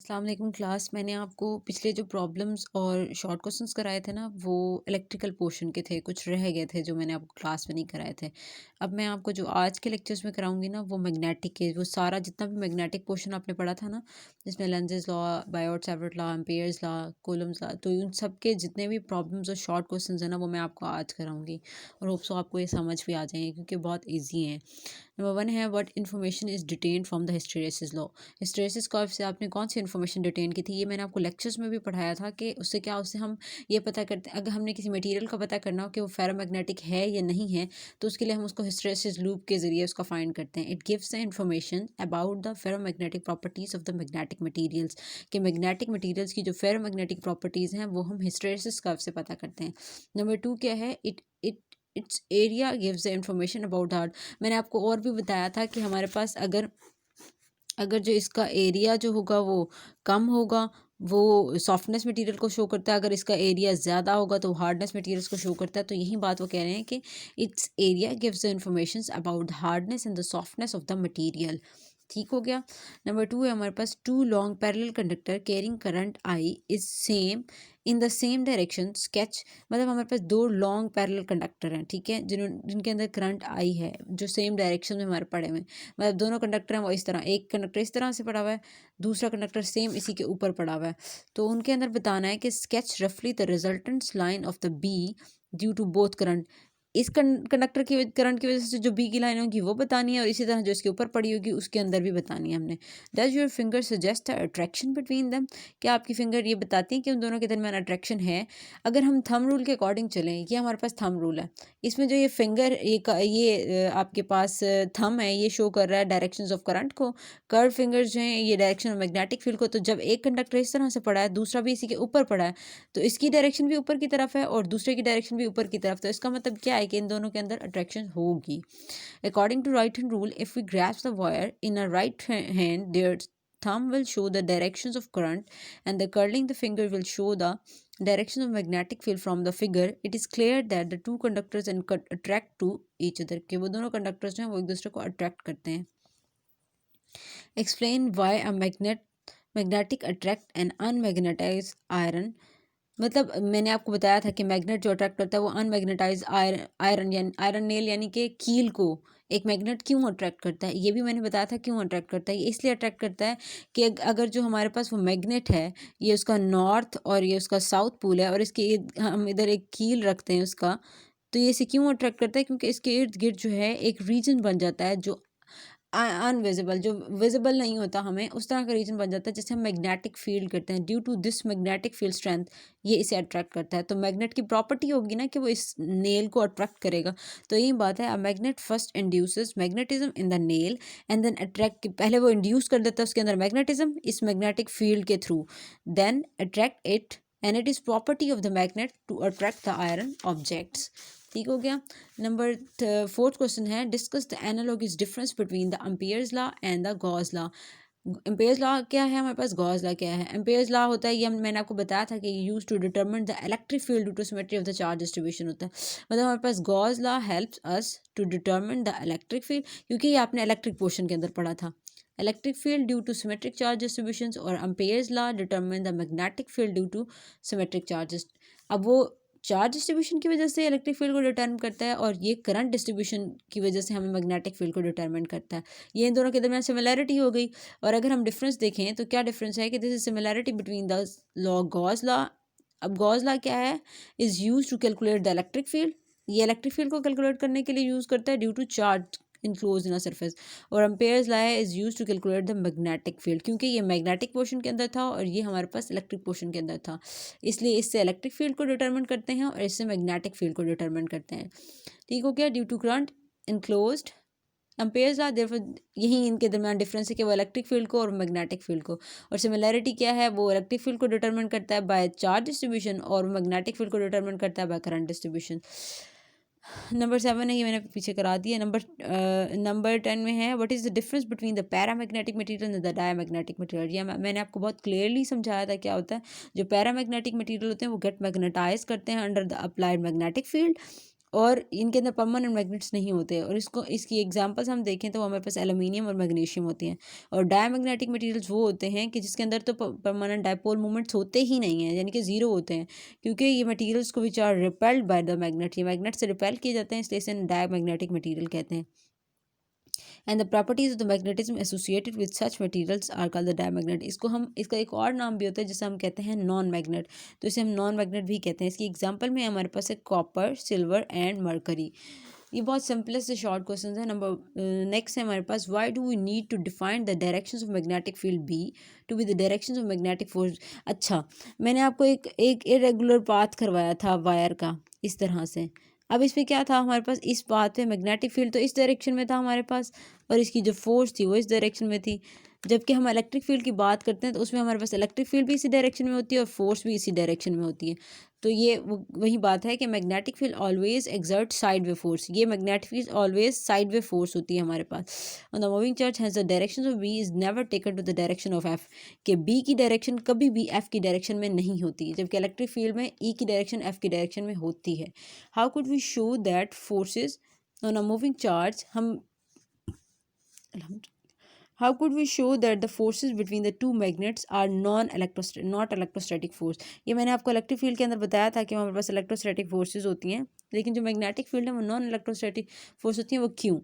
अस्सलाम वालेकुम क्लास। मैंने आपको पिछले जो प्रॉब्लम्स और शॉर्ट क्वेश्चंस कराए थे ना, वो इलेक्ट्रिकल पोर्शन के थे, कुछ रह गए थे जो मैंने आपको क्लास में नहीं कराए थे। अब मैं आपको जो आज के लेक्चर्स में कराऊंगी ना, वो मैग्नेटिक के वो सारा जितना भी मैग्नेटिक पोर्शन आपने पढ़ा था ना, जिसमें Lenz's law, Biot-Savart law, Ampere's law, Coulomb's law, तो उन सब के जितने भी प्रॉब्लम्स और शॉर्ट क्वेश्चंस हैं ना, वो मैं आपको आज कराऊंगी और होप सो आपको ये समझ भी आ जाएंगे क्योंकि बहुत ईजी हैं। नंबर वन है, what information is detain from the hysteresis law. Hysteresis curve से आपने कौन सी इन्फॉर्मेशन डिटेन की थी, ये मैंने आपको लेक्चर्स में भी पढ़ाया था कि उससे क्या, उससे हम ये पता करते हैं, अगर हमने किसी मटेरियल का पता करना हो कि वो फेरोमैग्नेटिक है या नहीं है, तो उसके लिए हम उसको हिस्टैरिसीस लूप के जरिए उसका फाइंड करते हैं। It gives the information about the ferromagnetic properties of the magnetic materials, कि मैग्नेटिक मटीरियल्स की जो फेरोमैग्नेटिक प्रॉपर्टीज हैं वो हम हिस्टैरिसीस कर्व से पता करते हैं। नंबर टू क्या है, it's area gives the information about the, मैंने आपको और भी बताया था कि हमारे पास अगर अगर जो इसका एरिया जो होगा वो कम होगा, वो सॉफ्टनेस मटेरियल को शो करता है, अगर इसका एरिया ज़्यादा होगा तो हार्डनेस मटेरियल्स को शो करता है। तो यही बात वो कह रहे हैं कि it's area gives the information about the hardness and the softness of the material. ठीक हो गया। नंबर टू है हमारे पास, two long parallel conductor carrying current I is same in the same direction sketch, मतलब हमारे पास दो लॉन्ग पैरेलल कंडक्टर हैं, ठीक है, जिनके अंदर करंट आई है, जो सेम डायरेक्शन में हमारे पड़े हुए हैं, मतलब दोनों कंडक्टर हैं वो इस तरह, एक कंडक्टर इस तरह से पड़ा हुआ है, दूसरा कंडक्टर सेम इसी के ऊपर पड़ा हुआ है। तो उनके अंदर बताना है कि स्केच रफली the resultant line of the B due to both current, इस कंडक्टर की करंट की वजह से जो बी की लाइन होगी वो बतानी है, और इसी तरह जो इसके ऊपर पड़ी होगी उसके अंदर भी बतानी है हमने। Does your finger suggest attraction between them, क्या आपकी फिंगर ये बताती है कि उन दोनों के दरमियान अट्रैक्शन है। अगर हम थंब रूल के अकॉर्डिंग चलें, ये हमारे पास थंब रूल है, इसमें जो ये फिंगर आपके पास थंब है, ये शो कर रहा है डायरेक्शंस ऑफ करंट को, कर्व फिंगर्स जो हैं ये डायरेक्शन ऑफ मैग्नेटिक फील्ड को। तो जब एक कंडक्टर इस तरह से पड़ा है, दूसरा भी इसी के ऊपर पड़ा है, तो इसकी डायरेक्शन भी ऊपर की तरफ है और दूसरे की डायरेक्शन भी ऊपर की तरफ, तो इसका मतलब क्या है कि इन दोनों के अंदर अट्रैक्शन होगी। According to right hand rule, if we grasp the wire in a right hand, their thumb will show the directions of current and the curling the finger will show the direction of magnetic field from the figure. It is clear that the two conductors attract to each other, कि वो दोनों conductors हैं वो एक दूसरे को attract करते हैं। Explain why a magnetic attract an unmagnetized iron, मतलब मैंने आपको बताया था कि मैग्नेट जो अट्रैक्ट करता है वो अनमैग्नेटाइज आयरन यानी आयरन नेल यानी कि कील को एक मैग्नेट क्यों अट्रैक्ट करता है, ये भी मैंने बताया था क्यों अट्रैक्ट करता है। ये इसलिए अट्रैक्ट करता है कि अगर जो हमारे पास वो मैग्नेट है, ये उसका नॉर्थ और ये उसका साउथ पोल है, और इसके हम इधर एक कील रखते हैं उसका, तो ये इसे क्यों अट्रैक्ट करता है, क्योंकि इसके इर्द गिर्द जो है एक रीजन बन जाता है जो अनविजिबल, जो विजिबल नहीं होता हमें, उस तरह का रीजन बन जाता है जिसे हम मैग्नेटिक फील्ड करते हैं। Due to this magnetic field strength ये इसे अट्रैक्ट करता है। तो मैग्नेट की प्रॉपर्टी होगी ना कि वो इस नेल को अट्रैक्ट करेगा। तो यही बात है, a magnet first induces magnetism in the nail and then attract, पहले वो इंड्यूस कर देता है उसके अंदर मैग्नेटिज्म इस मैग्नेटिक फील्ड के through, then attract it and it is property of the magnet to attract the iron objects. ठीक हो गया। नंबर फोर्थ क्वेश्चन है, discuss the analogous difference between the Ampere's law and the Gauss law. Ampere's law क्या है हमारे पास, Gauss law क्या है। एम्पियर्स लॉ होता है, ये मैंने आपको बताया था कि use to determine the electric field due to symmetry of the charge distribution होता है। मतलब हमारे पास Gauss law helps us to determine the electric field, क्योंकि ये आपने इलेक्ट्रिक पोर्शन के अंदर पढ़ा था, electric field due to symmetric charge distribution, और Ampere's law determine the magnetic field due to symmetric charges. अब वो चार्ज डिस्ट्रीब्यूशन की वजह से इलेक्ट्रिक फील्ड को डिटरमिन करता है, और ये करंट डिस्ट्रीब्यूशन की वजह से हमें मैग्नेटिक फील्ड को डिटरमिन करता है। ये इन दोनों के दरमियान सिमिलैरिटी हो गई। और अगर हम डिफरेंस देखें तो क्या डिफरेंस है कि this is similarity between the law Gauss law. अब गॉस लॉ क्या है, is use to calculate the electric field, ये इलेक्ट्रिक फील्ड को कैलकुलेट करने के लिए यूज करता है due to charge enclose in a surface. और Ampere's law is use to calculate the magnetic field, क्योंकि ये मैग्नेटिक पोर्शन के अंदर था और ये हमारे पास इलेक्ट्रिक पोर्शन के अंदर था, इसलिए इससे इलेक्ट्रिक फील्ड को डिटरमिन करते हैं और इससे मैग्नेटिक फील्ड को डिटरमिन करते हैं। ठीक हो गया। Due to current enclosed Ampere's law, therefore यही इनके दरमियान डिफरेंस है कि वो इलेक्ट्रिक फील्ड को और मैग्नेटिक फील्ड को, और सिमिलैरिटी क्या है, वो इलेक्ट्रिक फील्ड को डिटरमिन करता है बाय चार्ज डिस्ट्रीब्यूशन और मैग्नेटिक फील्ड को डिटरमिन करता है बाय करंट डिस्ट्रीब्यूशन। नंबर 7 है, ये मैंने पीछे करा दिया। नंबर 10 में है, what is the difference between the paramagnetic material and the diamagnetic material. ये मैंने आपको बहुत क्लियरली समझाया था क्या होता है। जो पैरामैग्नेटिक मटेरियल होते हैं वो गेट मैग्नेटाइज करते हैं under the applied magnetic field, और इनके अंदर परमानेंट मैग्नेट्स नहीं होते। और इसकी एग्जांपल्स हम देखें तो हमारे पास एल्यूमिनियम और मैग्नीशियम होती हैं। और डायमैग्नेटिक मटेरियल्स वो होते हैं कि जिसके अंदर तो परमानेंट डायपोल मूवमेंट्स होते ही नहीं हैं, यानी कि ज़ीरो होते हैं, क्योंकि ये मटेरियल्स को which are repelled by the magnet, ये मैग्नेट से रिपेल किए जाते हैं, इसलिए इसे डायमैग्नेटिक मटेरियल कहते हैं। And the properties of the magnetism associated with such materials are called the diamagnet. इसका एक और नाम भी होता है जिसे हम कहते हैं नॉन मैग्नेट, तो इसे हम नॉन मैग्नेट भी कहते हैं। इसकी एग्जांपल में हमारे पास है कॉपर, सिल्वर एंड मरकरी। ये बहुत सिंपलेस्ट से शॉर्ट क्वेश्चन है। नेक्स्ट है हमारे पास, why do we need to define the directions of magnetic field B to be the directions of magnetic force. अच्छा, मैंने आपको एक इरेगुलर पाथ करवाया था वायर का इस तरह से। अब इस पे क्या था हमारे पास, इस पाथ पे मैग्नेटिक फील्ड तो इस डायरेक्शन में था हमारे पास, और इसकी जो फोर्स थी वो इस डायरेक्शन में थी। जबकि हम इलेक्ट्रिक फील्ड की बात करते हैं तो उसमें हमारे पास इलेक्ट्रिक फील्ड भी इसी डायरेक्शन में होती है और फोर्स भी इसी डायरेक्शन में होती है। तो ये वही बात है कि magnetic field always exert side way force, ये magnetic field always side way force होती है हमारे पास। और the moving charge has the direction of B is never taken to the direction of F, कि बी की डायरेक्शन कभी भी एफ की डायरेक्शन में नहीं होती, जबकि इलेक्ट्रिक फील्ड में ई की डायरेक्शन एफ की डायरेक्शन में होती है। How could we show that forces on a moving charge, how could we show that the forces between the two magnets are not electrostatic force? ये मैंने आपको इलेक्ट्रिक फील्ड के अंदर बताया था कि हमारे पास इलेक्ट्रोस्टैटिक फोर्सेज होती हैं, लेकिन जो मैग्नेटिक फील्ड है वो नॉन इलेक्ट्रोस्टैटिक फोर्स होती है। वो क्यों?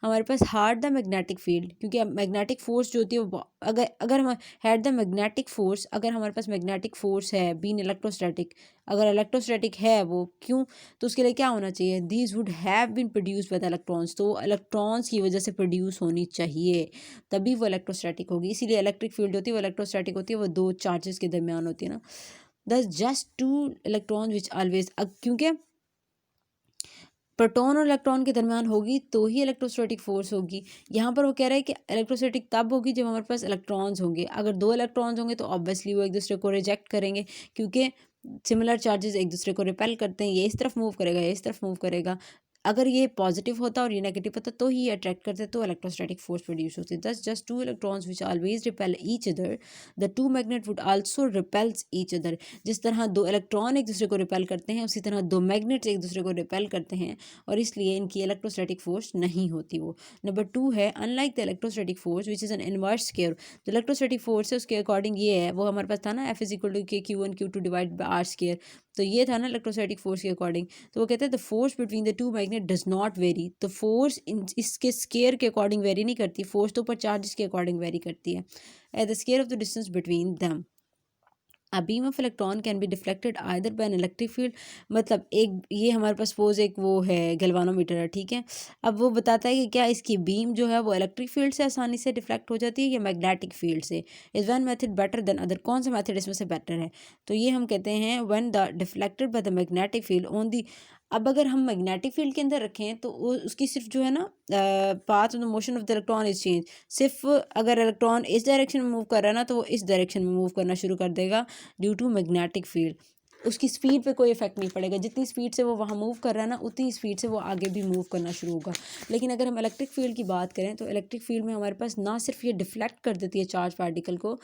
हमारे पास हार्ड द मैग्नेटिक फील्ड, क्योंकि मैग्नेटिक फोर्स जो होती है वो अगर अगर हम हैड द मैग्नेटिक फोर्स, अगर हमारे पास मैग्नेटिक फोर्स है बीन इलेक्ट्रोस्टैटिक, अगर इलेक्ट्रोस्टैटिक है वो क्यों, तो उसके लिए क्या होना चाहिए, these would have been produce by the electrons, तो इलेक्ट्रॉन्स की वजह से प्रोड्यूस होनी चाहिए, तभी वो इलेक्ट्रोस्टैटिक होगी। इसीलिए इलेक्ट्रिक फील्ड होती है वो इलेक्ट्रोस्टैटिक होती है, वो दो चार्जेस के दरमियान होती है ना। दस just two electron which always, क्योंकि प्रोटॉन और इलेक्ट्रॉन के दरमियान होगी तो ही इलेक्ट्रोस्टैटिक फोर्स होगी। यहाँ पर वो कह रहा है कि इलेक्ट्रोस्टैटिक तब होगी जब हमारे पास इलेक्ट्रॉन्स होंगे। अगर दो इलेक्ट्रॉन्स होंगे तो ऑब्वियसली वो एक दूसरे को रिजेक्ट करेंगे, क्योंकि सिमिलर चार्जेस एक दूसरे को रिपेल करते हैं, ये इस तरफ मूव करेगा, ये इस तरफ मूव करेगा। अगर ये पॉजिटिव होता और ये नेगेटिव होता तो ही ये अट्रैक्ट करते, तो इलेक्ट्रोस्टैटिक फोर्स प्रोड्यूस होती है। दस just two electrons which always repel each other, the two magnet would also repels each other. जिस तरह दो इलेक्ट्रॉन एक दूसरे को रिपेल करते हैं, उसी तरह दो मैग्नेट्स एक दूसरे को रिपेल करते हैं, और इसलिए इनकी इलेक्ट्रोस्टैटिक फोर्स नहीं होती वो। नंबर 2 है, unlike the electrostatic force which is an inverse square. जो इलेक्ट्रोस्टैटिक फोर्स है उसके अकॉर्डिंग ये है, वो हमारे पास था ना, एफ इज इक्वल टू के Q1 Q2 divide by are square, तो ये था ना इलेक्ट्रोस्टैटिक फोर्स के अकॉर्डिंग। तो वो कहते हैं the force between the two magnet does not very, तो फोर्स इसके स्केयर के अकॉर्डिंग वेरी नहीं करती, फोर्स तो ऊपर चार्जेस के अकॉर्डिंग वेरी करती है, at the square of the distance between them. A beam of electron can be deflected either bye N electric field, मतलब एक ये हमारे पास सपोज एक वो है गैल्वानोमीटर है, ठीक है। अब वो बताता है कि क्या इसकी बीम जो है वो इलेक्ट्रिक फील्ड से आसानी से डिफ्लेक्ट हो जाती है या मैग्नेटिक फील्ड से। Is one method better than other, कौन सा मेथड इसमें से बेटर है, तो ये हम कहते हैं when the deflected by the magnetic field on the. अब अगर हम मैग्नेटिक फील्ड के अंदर रखें तो उसकी सिर्फ जो है ना path of the motion of the electron is change, सिर्फ अगर इलेक्ट्रॉन इस डायरेक्शन में मूव कर रहा है ना तो वो इस डायरेक्शन में मूव करना शुरू कर देगा ड्यू टू मैग्नेटिक फील्ड। उसकी स्पीड पे कोई इफेक्ट नहीं पड़ेगा, जितनी स्पीड से वो वहाँ मूव कर रहा है ना उतनी स्पीड से वो आगे भी मूव करना शुरू होगा। लेकिन अगर हम इलेक्ट्रिक फील्ड की बात करें तो इलेक्ट्रिक फील्ड में हमारे पास ना सिर्फ ये डिफ्लेक्ट कर देती है चार्ज पार्टिकल को,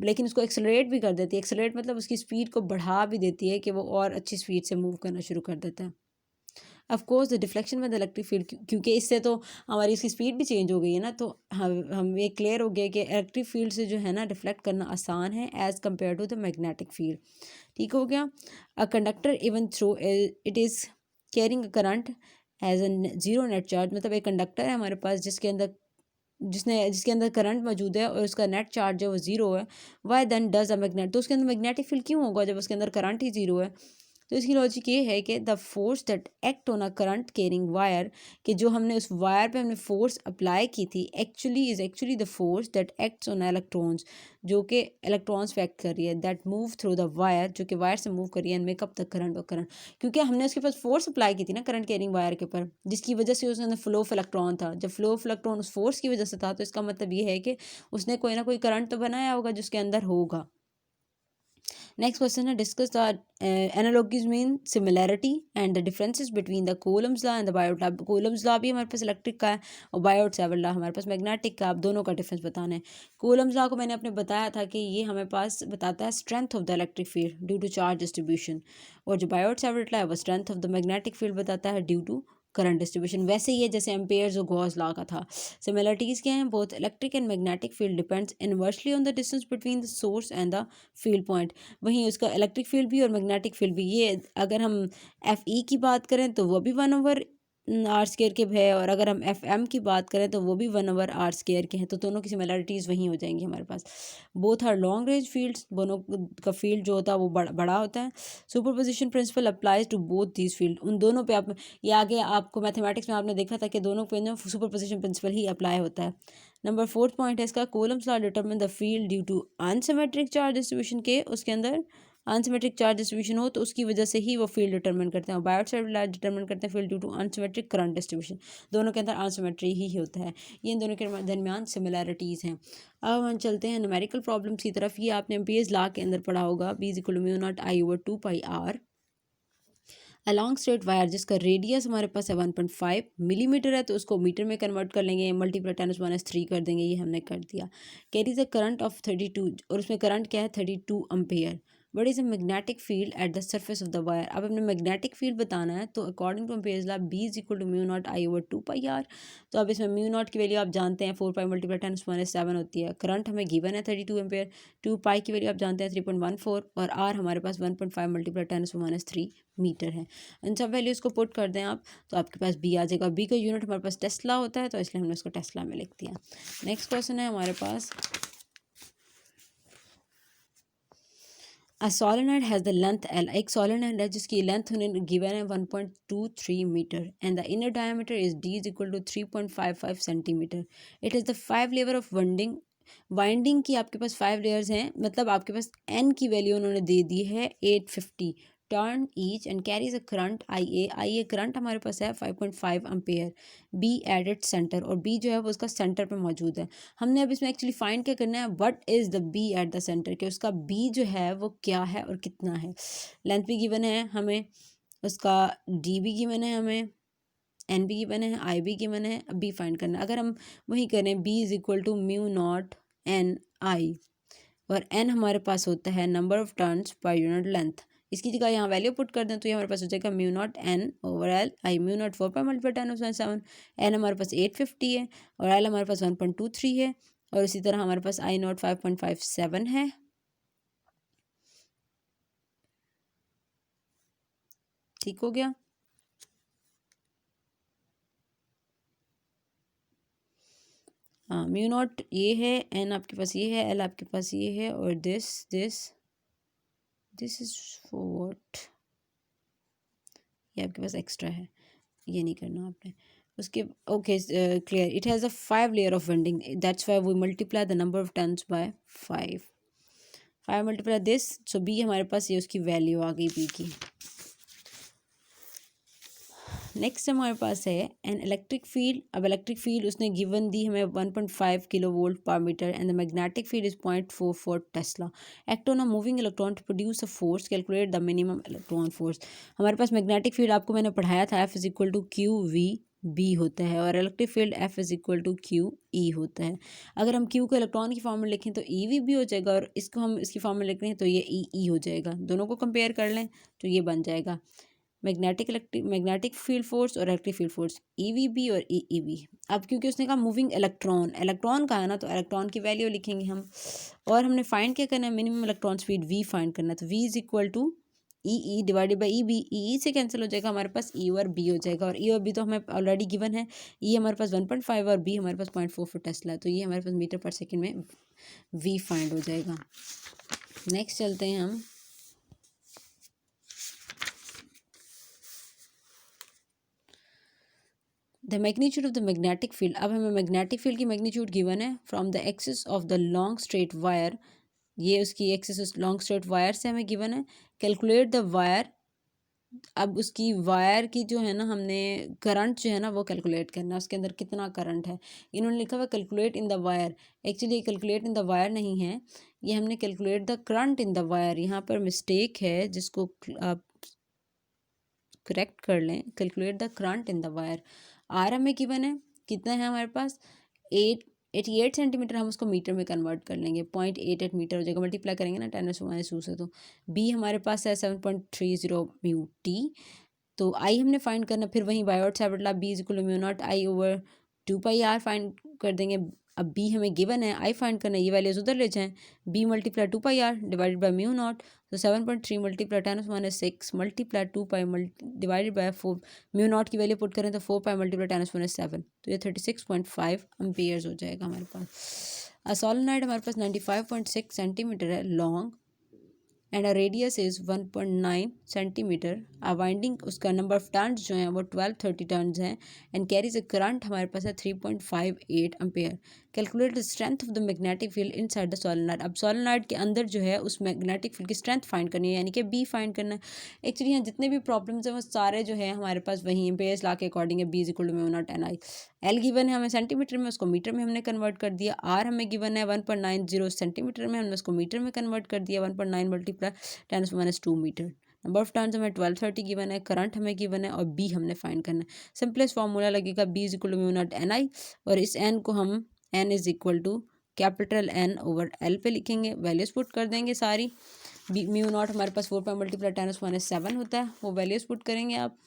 लेकिन उसको एक्सेलरेट भी कर देती है। एक्सेलरेट मतलब उसकी स्पीड को बढ़ा भी देती है कि वो और अच्छी स्पीड से मूव करना शुरू कर देता है। Of course the deflection with electric field, क्योंकि इससे तो हमारी इसकी स्पीड भी चेंज हो गई है ना, तो हम ये क्लियर हो गया कि इलेक्ट्रिक फील्ड से जो है ना डिफ्लेक्ट करना आसान है as compare to the magnetic field. ठीक हो गया। A conductor even though it is carrying a current as a zero net charge, मतलब एक कंडक्टर है हमारे पास जिसके अंदर करंट मौजूद है और उसका नेट चार्ज है वो जीरो है। Why then does a magnet, तो उसके अंदर मैग्नेटिक फील्ड क्यों होगा जब उसके अंदर करंट ही जीरो है। तो इसकी लॉजिक ये है कि the force that act on a current carrying wire, कि जो हमने उस वायर पे हमने फोर्स अप्लाई की थी actually the force that acts on electrons, जो कि इलेक्ट्रॉन्स पे एक्ट कर रही है, that move through the wire, जो कि वायर से मूव कर रही है, and make up the current और करंट, क्योंकि हमने उसके पास फोर्स अप्लाई की थी ना करंट कैरिंग वायर के ऊपर, जिसकी वजह से उसके अंदर फ्लो ऑफ इलेक्ट्रॉन था। जब फ्लो ऑफ इलेक्ट्रॉन उस फोर्स की वजह से था तो इसका मतलब ये है कि उसने कोई ना कोई करंट तो बनाया होगा जिसके अंदर होगा। नेक्स्ट क्वेश्चन है discuss the analogies mean similarity and the differences between the Coulomb's law and the Biot law. Coulomb's law भी हमारे पास इलेक्ट्रिक का है और बायोट सावर्ट लॉ हमारे पास मैग्नेटिक का। आप दोनों का डिफरेंस बताना है। कूलम्स लॉ को मैंने अपने बताया था कि ये हमें पास बताता है strength of the electric field due to charge distribution, और जो बायोट सावर्ट लॉ है वो strength of the magnetic field बताता है ड्यू टू करंट डिस्ट्रीब्यूशन। वैसे ही है जैसे एम्पेयर्स और गॉस लॉ का था। सिमिलरिटीज़ क्या हैं? Both electric and magnetic field depends inversely on the distance between the source and the field point. वहीं उसका इलेक्ट्रिक फील्ड भी और मैग्नेटिक फील्ड भी, ये अगर हम एफ ई की बात करें तो वो भी 1/r² के है, और अगर हम एफ एम की बात करें तो वो भी 1/r² के हैं। तो दोनों की सिमिलरिटीज़ वहीं हो जाएंगी हमारे पास। Both are long range fields, दोनों का फील्ड जो होता है वो बड़ा होता है। Superposition principle applies to both these field. उन दोनों पे आप, ये आगे आपको मैथमेटिक्स में आपने देखा था कि दोनों पे सुपरपोजिशन प्रिंसिपल ही अप्लाई होता है। नंबर 4 पॉइंट है इसका, Coulomb's law determine the field due to unsymmetric charge distribution के, उसके अंदर अनसिमेट्रिक चार्ज डिस्ट्रीब्यूशन हो तो उसकी वजह से ही वो फील्ड डिटरमिन करते हैं। बायोट सावर्ट लॉ डिटरमिन करते हैं field due to unsymmetric current distribution. दोनों के अंदर अनसिमेट्री ही होता है। ये इन दोनों के दरमियान सिमिलैरिटीज़ हैं। अब हम चलते हैं न्यूमेरिकल प्रॉब्लम्स की तरफ। ये आपने एम्पियर्स लॉ के अंदर पढ़ा होगा, B = μ0I/2πr। Along straight wire जिसका रेडियस हमारे पास है 1.5 मिलीमीटर है, तो उसको मीटर में कन्वर्ट कर लेंगे, मल्टीप्लाई 10⁻³ कर देंगे। ये हमने कर दिया। कैरीज अ करंट ऑफ 32, और उसमें करंट क्या है 32 ampere. What is a magnetic field at the surface of the wire. अब हमने मैग्नेटिक फील्ड बताना है, तो according to Ampere's law B = μ0I/2πr। तो अब इसमें μ0 की वैल्यू आप जानते हैं 4π × 10⁻7 होती है। करंट हमें गिवन है 32 एम्पेयर। 2π की वैल्यू आप जानते हैं 3.14, और r हमारे पास 1.5 × 10⁻³ मीटर है। इन सब वैल्यूज़ को पुट कर दें आप, तो आपके पास बी आ जाएगा। बी का यूनिट हमारे पास टेस्ला होता है, तो इसलिए हमने उसको टेस्ला में लिख दिया। नेक्स्ट क्वेश्चन है हमारे पास, a solenoid has the length L. एक सोलेनॉइड है जिसकी लेंथ उन्हें गिवन है 1.23 metre and the inner diameter is d = 3.55 centimetre. It is the 5 layer of winding की आपके पास 5 लेयर्स हैं, मतलब आपके पास n की वैल्यू उन्होंने दे दी है 850 turn each and carries a current I a current हमारे पास है 5.5 ampere. B at its centre, और बी जो है वो उसका सेंटर पे मौजूद है। हमने अब इसमें एक्चुअली फाइंड क्या करना है, what is the B at the centre, कि उसका बी जो है वो क्या है और कितना है। लेंथ भी गिवन है हमें, उसका डी भी गिवन है हमें, एन भी गिवन है, आई भी गिवन है। अब बी फाइंड करना है। अगर हम वही करें, बी = μ0 और एन हमारे पास होता है number of turns per unit length. इसकी जगह यहाँ वैल्यू पुट कर दें तो ये हमारे पास हो जाएगा μ0 आई μ0 4 × 10⁻7। एन हमारे पास 850 है और एल हमारे पास 1.23 है, और इसी तरह हमारे पास I0 5.57 है। ठीक हो गया। हाँ, μ0 ये है, एन आपके पास ये है, एल आपके पास ये है, और दिस इज फॉर व्हाट, ये आपके पास एक्स्ट्रा है, ये नहीं करना आपने। उसके okay clear. It has a 5 layer of winding, that's why we multiply the number of turns by 5 multiply this, so B हमारे पास ये उसकी वैल्यू आ गई बी की। नेक्स्ट हमारे पास है एन इलेक्ट्रिक फील्ड। अब इलेक्ट्रिक फील्ड उसने गिवन दी हमें 1.5 kilovolt per metre and the magnetic field is 0.44 tesla. Act on a moving electron to produce a force, calculate the minimum electron force. हमारे पास मैग्नेटिक फील्ड आपको मैंने पढ़ाया था F = QV होता है, और इलेक्ट्रिक फील्ड F = QE होता है। अगर हम Q को इलेक्ट्रॉन की फॉर्म में लिखें तो EV भी हो जाएगा, और इसको हम इसकी फॉर्म में लिख रहे हैं तो ये EE हो जाएगा। दोनों को कंपेयर कर लें तो ये बन जाएगा मैग्नेटिक फील्ड फोर्स और इलेक्ट्रिक फील्ड फोर्स EVB और EEB। अब क्योंकि उसने कहा मूविंग इलेक्ट्रॉन का है ना, तो इलेक्ट्रॉन की वैल्यू लिखेंगे हम, और हमने फाइंड क्या करना है, minimum electron speed V find करना है। तो V = EE divided by EB। EE से कैंसिल हो जाएगा, हमारे पास E और B हो जाएगा, और E और B तो हमें ऑलरेडी गिवन है। E हमारे पास 1.5 और B हमारे पास 0.44 टेस्ला है, तो ये हमारे पास मीटर पर सेकेंड में V फाइंड हो जाएगा। नेक्स्ट चलते हैं हम, the magnitude of the magnetic field. अब हमें मैग्नेटिक फील्ड की मैग्नीट्यूड गिवन है from the axis of the long straight wire. ये उसकी एक्सिस लॉन्ग स्ट्रेट वायर से हमें गिवन है। Calculate the wire. अब उसकी वायर की जो है ना, हमने करंट जो है ना वो कैलकुलेट करना है, उसके अंदर कितना करंट है। इन्होंने लिखा हुआ calculate in the wire, actually calculate in the wire नहीं है, ये हमने calculate the current in the wire, यहाँ पर मिस्टेक है जिसको आप करेक्ट कर लें। Calculate the current in the wire, R हमें गिवन है, कितना है हमारे पास 88 सेंटीमीटर, हम उसको मीटर में कन्वर्ट कर लेंगे, 0.88 मीटर हो जाएगा, मल्टीप्लाई करेंगे ना 10⁻² से। तो बी हमारे पास है 7.30 म्यू टी। तो आई हमने फाइंड करना, फिर वहीं बाय और सेपरेट law, B is equal to mu naught I over 2 pi R find कर देंगे। अब बी हमें गिवन है, आई फाइंड करना है, ये वैल्यूज उधर ले जाएं, B multiply 2 pi R divided by mu naught. तो 7.3 multiply 10⁻6 multiply 2 pi divided by 4, mu naught की वैल्यू पुट करें तो 4 पाई मल्टीप्लाई 10⁻7, तो ये 36.5 एम्पियर्स हो जाएगा हमारे पास। सोलेनोइड हमारे पास 95.6 सेंटीमीटर है long and a radius is 1.9 centimetre. A winding उसका नंबर ऑफ टर्न्स जो हैं वो 1230 टर्न्स हैं एंड कैरीज अ करंट हमारे पास है 3.58 ampere. Calculate the strength of the magnetic field inside the solenoid. अब सोलेनोइड के अंदर जो है उस मैग्नेटिक फील्ड की स्ट्रेंथ फाइंड करनी है, यानी कि बी फाइंड करना है। एक्चुअली यहाँ जितने भी प्रॉब्लम्स हैं वो सारे जो है हमारे पास वही एम्पेयर्स ला के अकॉर्डिंग है, B is equal to mu not an I. L given है हमें सेंटीमीटर में, उसको मीटर में हमने कन्वर्ट कर दिया। आर हमें गिवन है 1.90 सेंटीमीटर में, हमने उसको मीटर में कन्वर्ट कर दिया, 1.9 multiply 10⁻² metre. Number of turns हमें 1230 गिवन है, करंट हमें गिवन है और बी हमने फाइंड करना है। सिंपलेस्ट फार्मूला लगेगा B is equal to mu not an I, और इस एन को हम n is equal to capital N over L पे लिखेंगे, वैल्यूज पुट कर देंगे सारी। बी म्यू नॉट हमारे पास 4 पाई मल्टीप्लाई 10⁻7 होता है, वो वैल्यूज पुट करेंगे आप।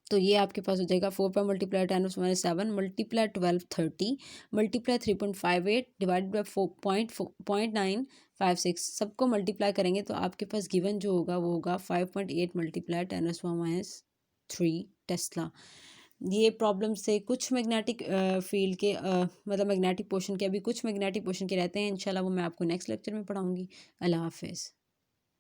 तो ये आपके पास हो जाएगा 4 पाई multiply 10⁻7 multiply 1230 multiply 3.58 divided by 4.956, सबको मल्टीप्लाई करेंगे तो आपके पास गिवन जो होगा वो होगा 5.8 मल्टीप्लाई 10⁻³ टेस्ला। ये प्रॉब्लम से कुछ मैग्नेटिक फील्ड के मतलब मैग्नेटिक पोर्शन के, अभी कुछ मैग्नेटिक पोर्शन के रहते हैं, इंशाल्लाह वो मैं आपको नेक्स्ट लेक्चर में पढ़ाऊँगी। अल्लाह हाफिज़।